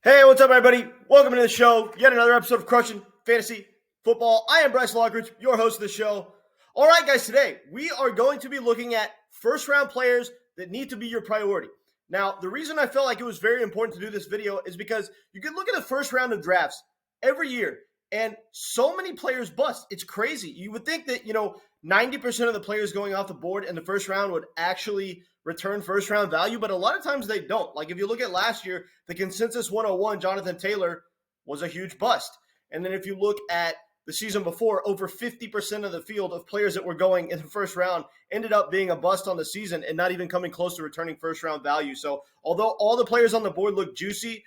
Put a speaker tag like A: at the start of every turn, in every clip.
A: Hey, what's up, everybody? Welcome to the show. Yet another episode of Crushing Fantasy Football. I am Bryce Logridge, your host of the show. All right, guys, today we are going to be looking at first-round players that need to be your priority. Now, the reason I felt like it was very important to do this video is because you can look at the first round of drafts every year, and so many players bust. It's crazy. You would think that, 90% of the players going off the board in the first round would actually return first round value, but a lot of times they don't. Like if you look at last year, the consensus 101, Jonathan Taylor, was a huge bust. And then if you look at the season before, over 50% of the field of players that were going in the first round ended up being a bust on the season and not even coming close to returning first round value. So although all the players on the board look juicy,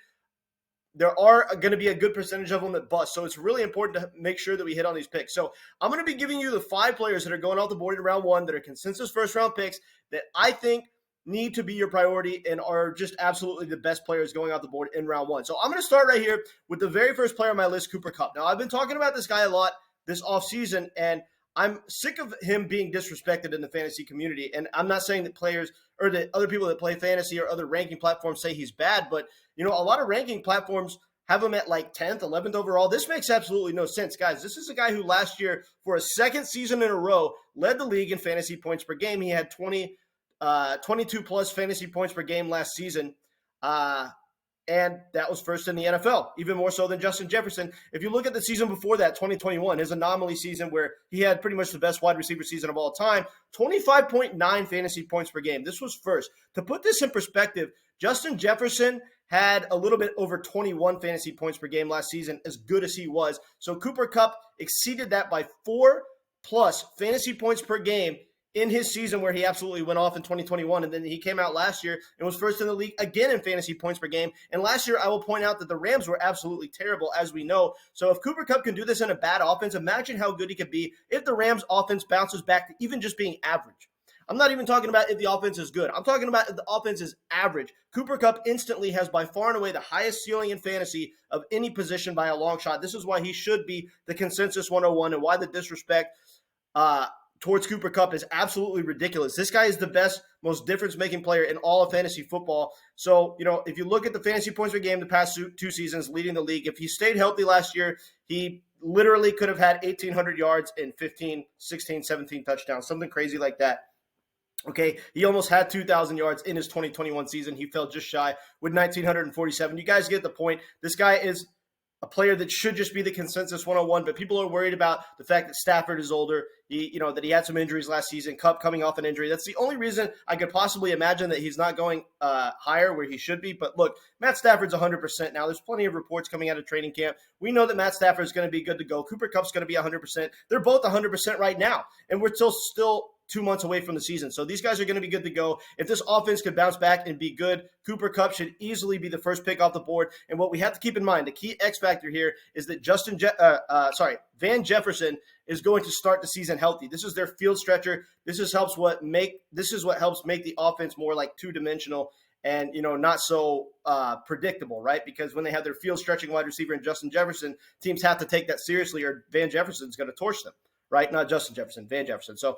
A: there are going to be a good percentage of them that bust. So it's really important to make sure that we hit on these picks. So I'm going to be giving you the 5 players that are going off the board in round 1 that are consensus first round picks that I think need to be your priority and are just absolutely the best players going off the board in round 1. So I'm going to start right here with the very first player on my list, Cooper Kupp. Now, I've been talking about this guy a lot this offseason, and I'm sick of him being disrespected in the fantasy community. And I'm not saying that players or that other people that play fantasy or other ranking platforms say he's bad, but a lot of ranking platforms have him at like 10th, 11th overall. This makes absolutely no sense, guys. This is a guy who last year, for a second season in a row, led the league in fantasy points per game. He had 22 plus fantasy points per game last season. And that was first in the NFL, even more so than Justin Jefferson. If you look at the season before that, 2021, his anomaly season where he had pretty much the best wide receiver season of all time, 25.9 fantasy points per game. This was first. To put this in perspective, Justin Jefferson had a little bit over 21 fantasy points per game last season, as good as he was. So Cooper Kupp exceeded that by 4 plus fantasy points per game in his season where he absolutely went off in 2021, and then he came out last year and was first in the league again in fantasy points per game. And last year, I will point out that the Rams were absolutely terrible, as we know. So if Cooper Kupp can do this in a bad offense, imagine how good he could be if the Rams offense bounces back to even just being average. I'm not even talking about if the offense is good. I'm talking about if the offense is average. Cooper Kupp instantly has by far and away the highest ceiling in fantasy of any position by a long shot. This is why he should be the consensus 101 and why the disrespect towards Cooper Kupp is absolutely ridiculous. This guy is the best, most difference-making player in all of fantasy football. So, if you look at the fantasy points per game the past 2 seasons leading the league, if he stayed healthy last year, he literally could have had 1,800 yards and 15, 16, 17 touchdowns, something crazy like that. Okay, he almost had 2,000 yards in his 2021 season. He fell just shy with 1,947. You guys get the point. This guy is a player that should just be the consensus 101, but people are worried about the fact that Stafford is older, that he had some injuries last season, Kupp coming off an injury. That's the only reason I could possibly imagine that he's not going higher where he should be. But look, Matt Stafford's 100% now. There's plenty of reports coming out of training camp. We know that Matt Stafford's going to be good to go. Cooper Kupp's going to be 100%. They're both 100% right now, and we're still 2 months away from the season. So these guys are going to be good to go. If this offense could bounce back and be good, Cooper Kupp should easily be the first pick off the board. And what we have to keep in mind, the key X factor here is that Van Jefferson is going to start the season healthy. This is their field stretcher. This is what helps make the offense more like two-dimensional and not so predictable, right? Because when they have their field stretching wide receiver in Justin Jefferson, teams have to take that seriously or Van Jefferson's going to torch them, right? Not Justin Jefferson, Van Jefferson. So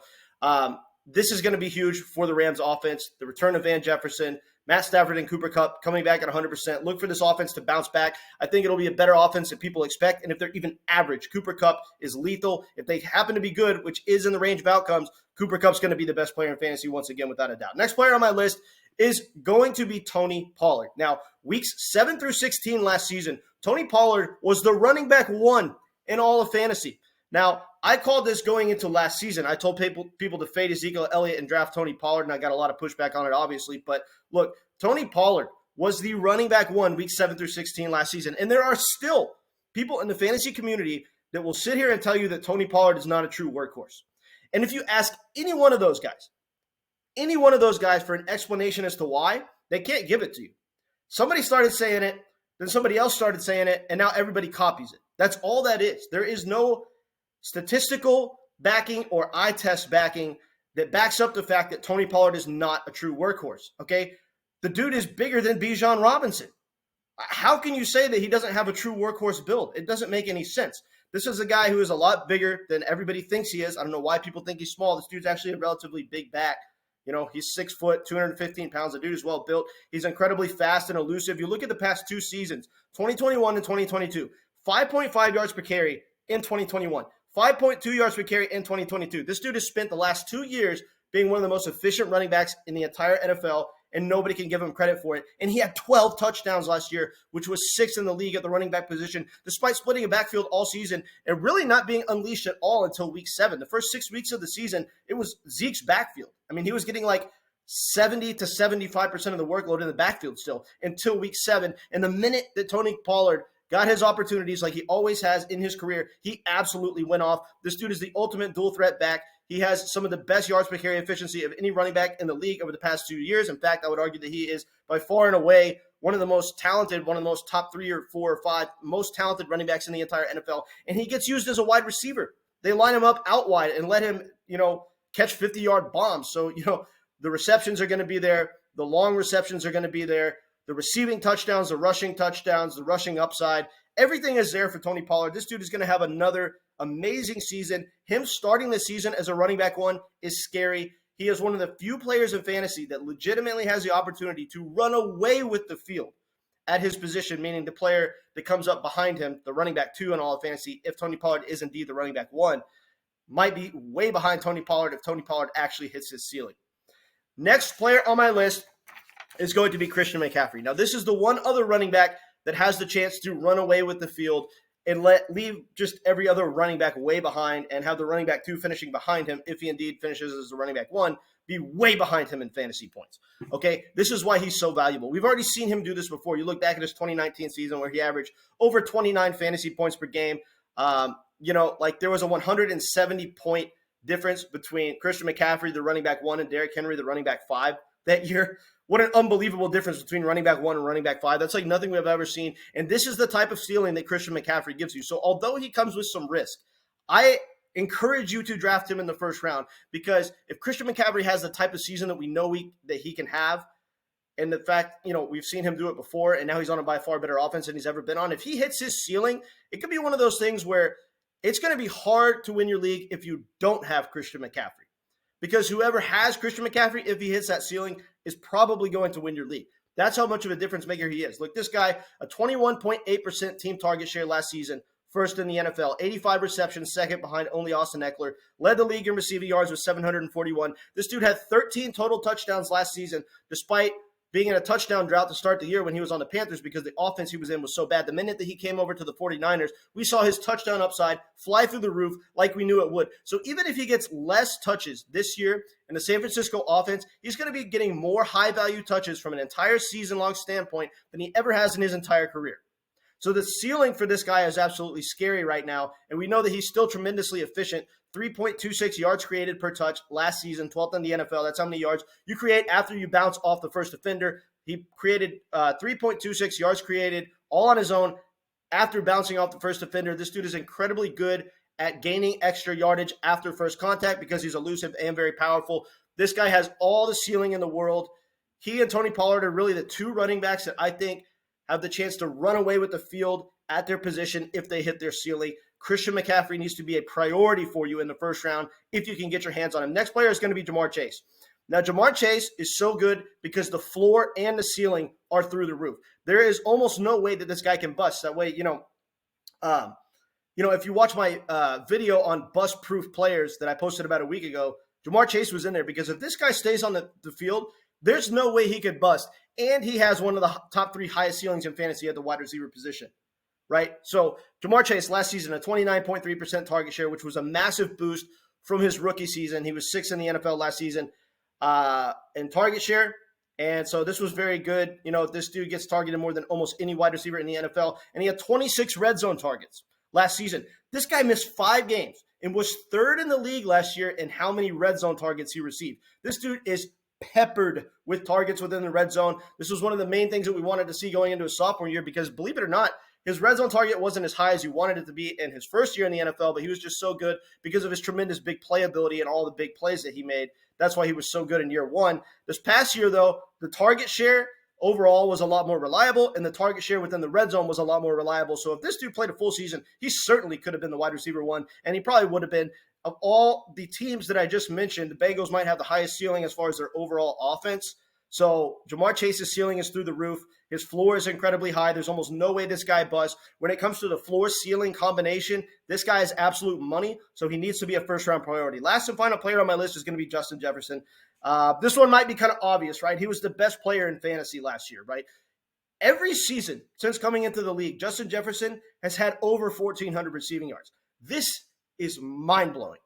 A: this is going to be huge for the Rams offense. The return of Van Jefferson, Matt Stafford and Cooper Kupp coming back at 100%. Look for this offense to bounce back. I think it'll be a better offense than people expect. And if they're even average, Cooper Kupp is lethal. If they happen to be good, which is in the range of outcomes, Cooper Kupp's going to be the best player in fantasy once again, without a doubt. Next player on my list is going to be Tony Pollard. Now, weeks 7 through 16 last season, Tony Pollard was the running back 1 in all of fantasy. Now, I called this going into last season. I told people to fade Ezekiel Elliott and draft Tony Pollard, and I got a lot of pushback on it, obviously. But look, Tony Pollard was the running back 1 week 7 through 16 last season. And there are still people in the fantasy community that will sit here and tell you that Tony Pollard is not a true workhorse. And if you ask any one of those guys for an explanation as to why, they can't give it to you. Somebody started saying it, then somebody else started saying it, and now everybody copies it. That's all that is. There is no statistical backing or eye test backing that backs up the fact that Tony Pollard is not a true workhorse, okay? The dude is bigger than Bijan Robinson. How can you say that he doesn't have a true workhorse build? It doesn't make any sense. This is a guy who is a lot bigger than everybody thinks he is. I don't know why people think he's small. This dude's actually a relatively big back. You know, he's 6 foot, 215 pounds. The dude is well built. He's incredibly fast and elusive. You look at the past 2 seasons, 2021 and 2022, 5.5 yards per carry in 2021, 5.2 yards per carry in 2022. This dude has spent the last 2 years being one of the most efficient running backs in the entire NFL, and nobody can give him credit for it. And he had 12 touchdowns last year, which was 6th in the league at the running back position, despite splitting a backfield all season and really not being unleashed at all until week 7. The first 6 weeks of the season, it was Zeke's backfield. I mean, he was getting like 70 to 75% of the workload in the backfield still until week 7. And the minute that Tony Pollard got his opportunities like he always has in his career, he absolutely went off. This dude is the ultimate dual threat back. He has some of the best yards per carry efficiency of any running back in the league over the past 2 years. In fact, I would argue that he is by far and away one of the most talented, one of the most top 3 or 4 or 5 most talented running backs in the entire NFL. And he gets used as a wide receiver. They line him up out wide and let him, catch 50-yard bombs. So, the receptions are going to be there. The long receptions are going to be there. The receiving touchdowns, the rushing upside, everything is there for Tony Pollard. This dude is going to have another amazing season. Him starting the season as a running back 1 is scary. He is one of the few players in fantasy that legitimately has the opportunity to run away with the field at his position, meaning the player that comes up behind him, the running back 2 in all of fantasy, if Tony Pollard is indeed the running back 1, might be way behind Tony Pollard if Tony Pollard actually hits his ceiling. Next player on my list is going to be Christian McCaffrey. Now, this is the one other running back that has the chance to run away with the field and leave just every other running back way behind and have the running back 2 finishing behind him, if he indeed finishes as the running back 1, be way behind him in fantasy points. Okay, this is why he's so valuable. We've already seen him do this before. You look back at his 2019 season where he averaged over 29 fantasy points per game. There was a 170-point difference between Christian McCaffrey, the running back 1, and Derrick Henry, the running back 5 that year. What an unbelievable difference between running back 1 and running back 5. That's like nothing we've ever seen. And this is the type of ceiling that Christian McCaffrey gives you. So although he comes with some risk, I encourage you to draft him in the first round, because if Christian McCaffrey has the type of season that we know that he can have, and the fact, we've seen him do it before, and now he's on a by far better offense than he's ever been on. If he hits his ceiling, it could be one of those things where it's going to be hard to win your league if you don't have Christian McCaffrey. Because whoever has Christian McCaffrey, if he hits that ceiling, is probably going to win your league. That's how much of a difference maker he is. Look, this guy, a 21.8% team target share last season, 1st in the NFL, 85 receptions, 2nd behind only Austin Eckler, led the league in receiving yards with 741. This dude had 13 total touchdowns last season, despite being in a touchdown drought to start the year when he was on the Panthers because the offense he was in was so bad. The minute that he came over to the 49ers, we saw his touchdown upside fly through the roof like we knew it would. So even if he gets less touches this year in the San Francisco offense, he's going to be getting more high-value touches from an entire season-long standpoint than he ever has in his entire career. So the ceiling for this guy is absolutely scary right now, and we know that he's still tremendously efficient. 3.26 yards created per touch last season, 12th in the NFL. That's how many yards you create after you bounce off the first defender. He created 3.26 yards created all on his own after bouncing off the first defender. This dude is incredibly good at gaining extra yardage after first contact because he's elusive and very powerful. This guy has all the ceiling in the world. He and Tony Pollard are really the 2 running backs that I think have the chance to run away with the field at their position if they hit their ceiling. Christian McCaffrey needs to be a priority for you in the first round if you can get your hands on him. Next player is going to be Jamaar Chase. Now, Jamaar Chase is so good because the floor and the ceiling are through the roof. There is almost no way that this guy can bust. That way, if you watch my video on bust-proof players that I posted about a week ago, Jamaar Chase was in there because if this guy stays on the field, there's no way he could bust. And he has one of the top 3 highest ceilings in fantasy at the wide receiver position. Right? So Jamaar Chase last season, a 29.3% target share, which was a massive boost from his rookie season. He was 6th in the NFL last season in target share. And so this was very good. This dude gets targeted more than almost any wide receiver in the NFL. And he had 26 red zone targets last season. This guy missed 5 games and was 3rd in the league last year in how many red zone targets he received. This dude is peppered with targets within the red zone. This was one of the main things that we wanted to see going into his sophomore year because, believe it or not, his red zone target wasn't as high as you wanted it to be in his first year in the NFL, but he was just so good because of his tremendous big playability and all the big plays that he made. That's why he was so good in year 1. This past year, though, the target share overall was a lot more reliable, and the target share within the red zone was a lot more reliable. So if this dude played a full season, he certainly could have been the wide receiver 1, and he probably would have been of all the teams that I just mentioned, the Bengals might have the highest ceiling as far as their overall offense. So Jamaar Chase's ceiling is through the roof. His floor is incredibly high. There's almost no way this guy busts. When it comes to the floor-ceiling combination, this guy is absolute money, so he needs to be a first-round priority. Last and final player on my list is going to be Justin Jefferson. This one might be kind of obvious, right? He was the best player in fantasy last year, right? Every season since coming into the league, Justin Jefferson has had over 1,400 receiving yards. This is mind-blowing.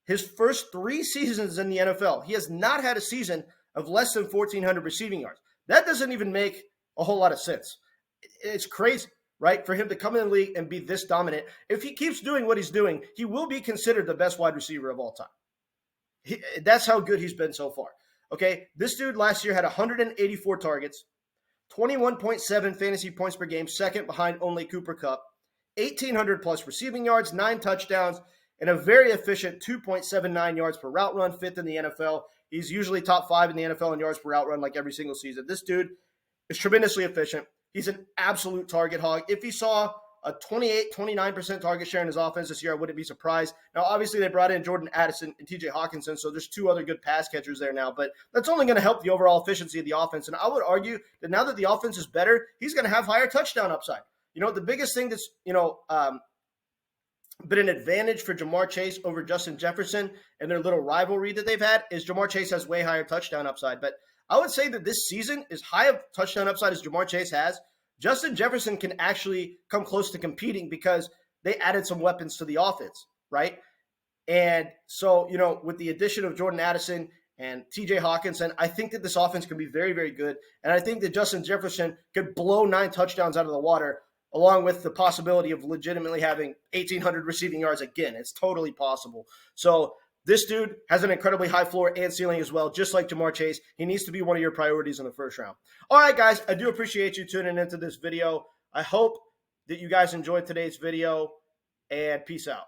A: His first 3 seasons in the NFL, he has not had a season of less than 1,400 receiving yards. That doesn't even make a whole lot of sense. It's crazy, right, for him to come in the league and be this dominant. If he keeps doing what he's doing, he will be considered the best wide receiver of all time. That's how good he's been so far. Okay, this dude last year had 184 targets, 21.7 fantasy points per game, second behind only Cooper Kupp, 1,800 plus receiving yards, 9 touchdowns, and a very efficient 2.79 yards per route run, 5th in the NFL. He's usually top 5 in the NFL in yards per route run like every single season. This dude is tremendously efficient. He's an absolute target hog. If he saw a 29% target share in his offense this year, I wouldn't be surprised. Now, obviously, they brought in Jordan Addison and TJ Hawkinson, so there's 2 other good pass catchers there now, but that's only going to help the overall efficiency of the offense. And I would argue that now that the offense is better, he's going to have higher touchdown upside. You know, the biggest thing that's, been an advantage for Jamaar Chase over Justin Jefferson and their little rivalry that they've had is Jamaar Chase has way higher touchdown upside. But I would say that this season, as high of touchdown upside as Jamaar Chase has, Justin Jefferson can actually come close to competing because they added some weapons to the offense, right? And so, with the addition of Jordan Addison and TJ Hawkinson, I think that this offense can be very, very good. And I think that Justin Jefferson could blow 9 touchdowns out of the water, along with the possibility of legitimately having 1,800 receiving yards again. It's totally possible. So this dude has an incredibly high floor and ceiling as well, just like Jamaar Chase. He needs to be one of your priorities in the first round. All right, guys, I do appreciate you tuning into this video. I hope that you guys enjoyed today's video, and peace out.